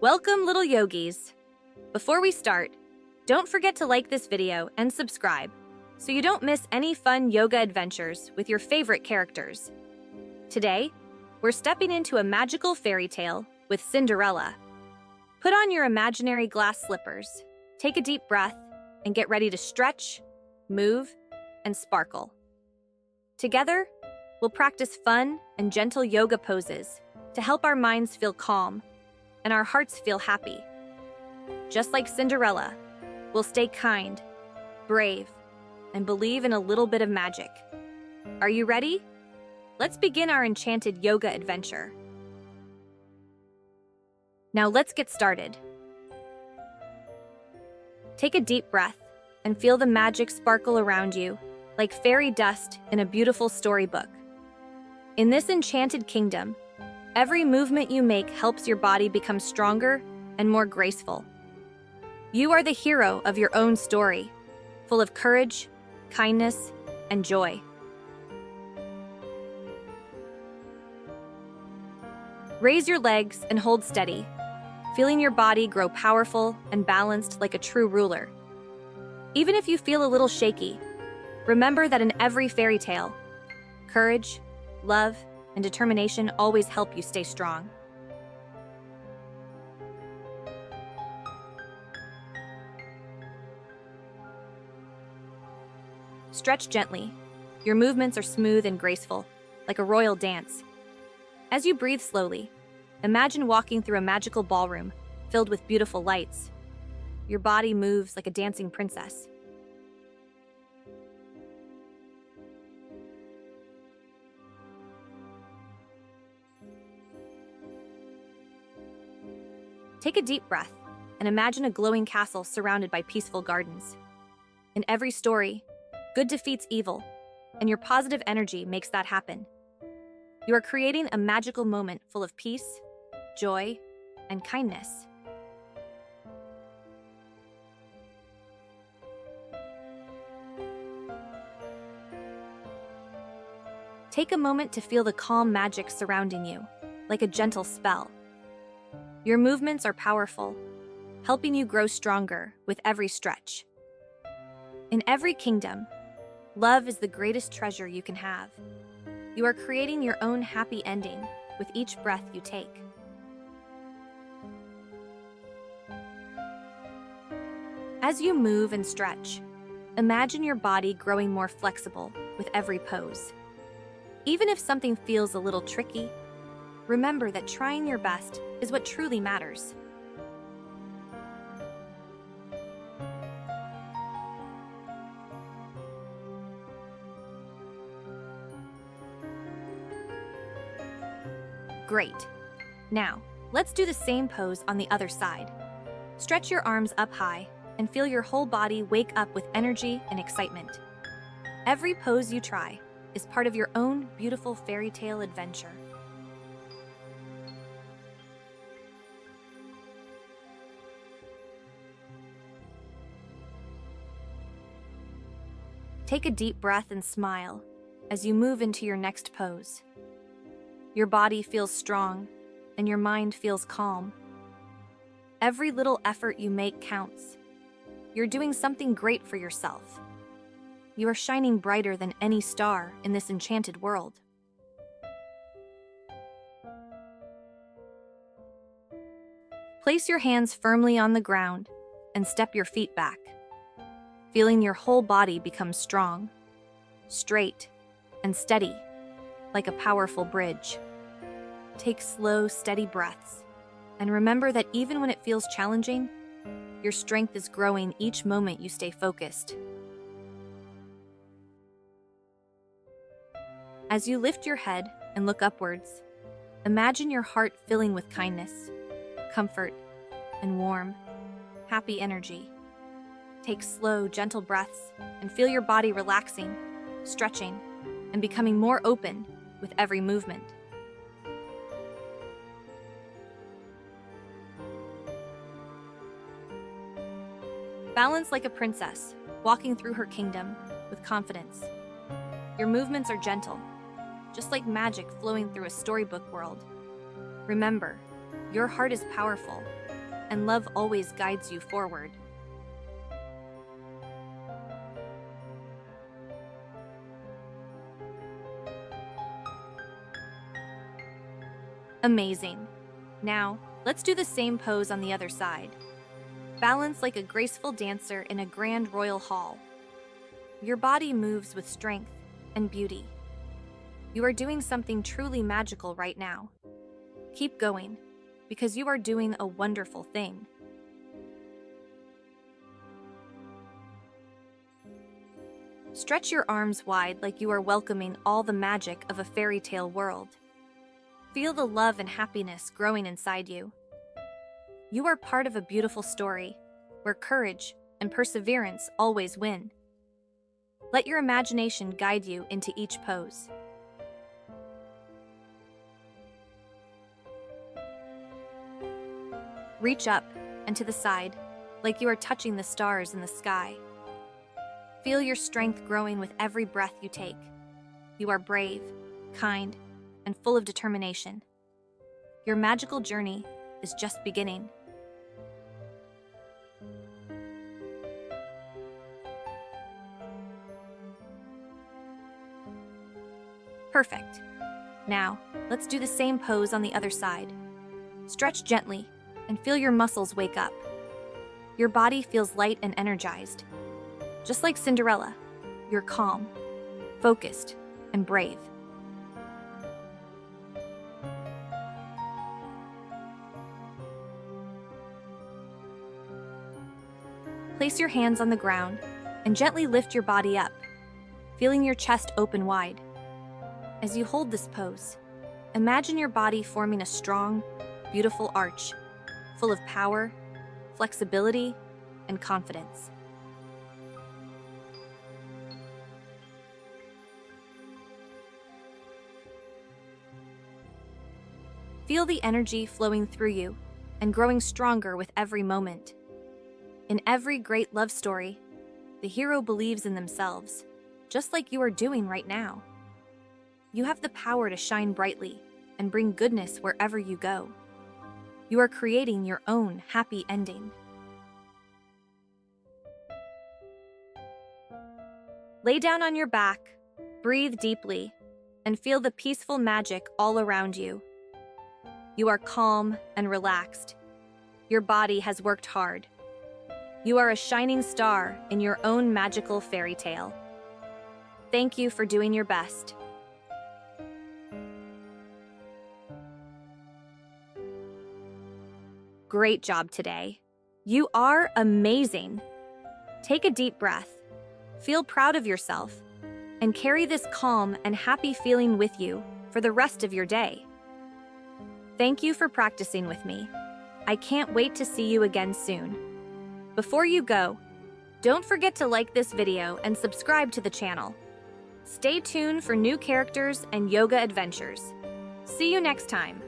Welcome, little yogis. Before we start, don't forget to like this video and subscribe so you don't miss any fun yoga adventures with your favorite characters. Today, we're stepping into a magical fairy tale with Cinderella. Put on your imaginary glass slippers, take a deep breath, and get ready to stretch, move, and sparkle. Together, we'll practice fun and gentle yoga poses to help our minds feel calm and our hearts feel happy. Just like Cinderella, we'll stay kind, brave, and believe in a little bit of magic. Are you ready? Let's begin our enchanted yoga adventure. Now let's get started. Take a deep breath and feel the magic sparkle around you, like fairy dust in a beautiful storybook. In this enchanted kingdom, every movement you make helps your body become stronger and more graceful. You are the hero of your own story, full of courage, kindness, and joy. Raise your legs and hold steady, feeling your body grow powerful and balanced like a true ruler. Even if you feel a little shaky, remember that in every fairy tale, courage, love, and determination always help you stay strong. Stretch gently. Your movements are smooth and graceful, like a royal dance. As you breathe slowly, imagine walking through a magical ballroom filled with beautiful lights. Your body moves like a dancing princess. Take a deep breath and imagine a glowing castle surrounded by peaceful gardens. In every story, good defeats evil, and your positive energy makes that happen. You are creating a magical moment full of peace, joy, and kindness. Take a moment to feel the calm magic surrounding you, like a gentle spell. Your movements are powerful, helping you grow stronger with every stretch. In every kingdom, love is the greatest treasure you can have. You are creating your own happy ending with each breath you take. As you move and stretch, imagine your body growing more flexible with every pose. Even if something feels a little tricky, remember that trying your best is what truly matters. Great. Now, let's do the same pose on the other side. Stretch your arms up high and feel your whole body wake up with energy and excitement. Every pose you try is part of your own beautiful fairy tale adventure. Take a deep breath and smile as you move into your next pose. Your body feels strong, and your mind feels calm. Every little effort you make counts. You're doing something great for yourself. You are shining brighter than any star in this enchanted world. Place your hands firmly on the ground and step your feet back, feeling your whole body become strong, straight, and steady, like a powerful bridge. Take slow, steady breaths, and remember that even when it feels challenging, your strength is growing each moment you stay focused. As you lift your head and look upwards, imagine your heart filling with kindness, comfort, and warm, happy energy. Take slow, gentle breaths and feel your body relaxing, stretching, and becoming more open with every movement. Balance like a princess, walking through her kingdom with confidence. Your movements are gentle, just like magic flowing through a storybook world. Remember, your heart is powerful, and love always guides you forward. Amazing. Now, let's do the same pose on the other side. Balance like a graceful dancer in a grand royal hall. Your body moves with strength and beauty. You are doing something truly magical right now. Keep going, because you are doing a wonderful thing. Stretch your arms wide like you are welcoming all the magic of a fairy tale world. Feel the love and happiness growing inside you. You are part of a beautiful story, where courage and perseverance always win. Let your imagination guide you into each pose. Reach up and to the side, like you are touching the stars in the sky. Feel your strength growing with every breath you take. You are brave, kind, and full of determination. Your magical journey is just beginning. Perfect. Now, let's do the same pose on the other side. Stretch gently and feel your muscles wake up. Your body feels light and energized. Just like Cinderella, you're calm, focused, and brave. Place your hands on the ground and gently lift your body up, feeling your chest open wide. As you hold this pose, imagine your body forming a strong, beautiful arch, full of power, flexibility, and confidence. Feel the energy flowing through you and growing stronger with every moment. In every great love story, the hero believes in themselves, just like you are doing right now. You have the power to shine brightly and bring goodness wherever you go. You are creating your own happy ending. Lay down on your back, breathe deeply, and feel the peaceful magic all around you. You are calm and relaxed. Your body has worked hard. You are a shining star in your own magical fairy tale. Thank you for doing your best. Great job today. You are amazing. Take a deep breath, feel proud of yourself, and carry this calm and happy feeling with you for the rest of your day. Thank you for practicing with me. I can't wait to see you again soon. Before you go, don't forget to like this video and subscribe to the channel. Stay tuned for new characters and yoga adventures. See you next time.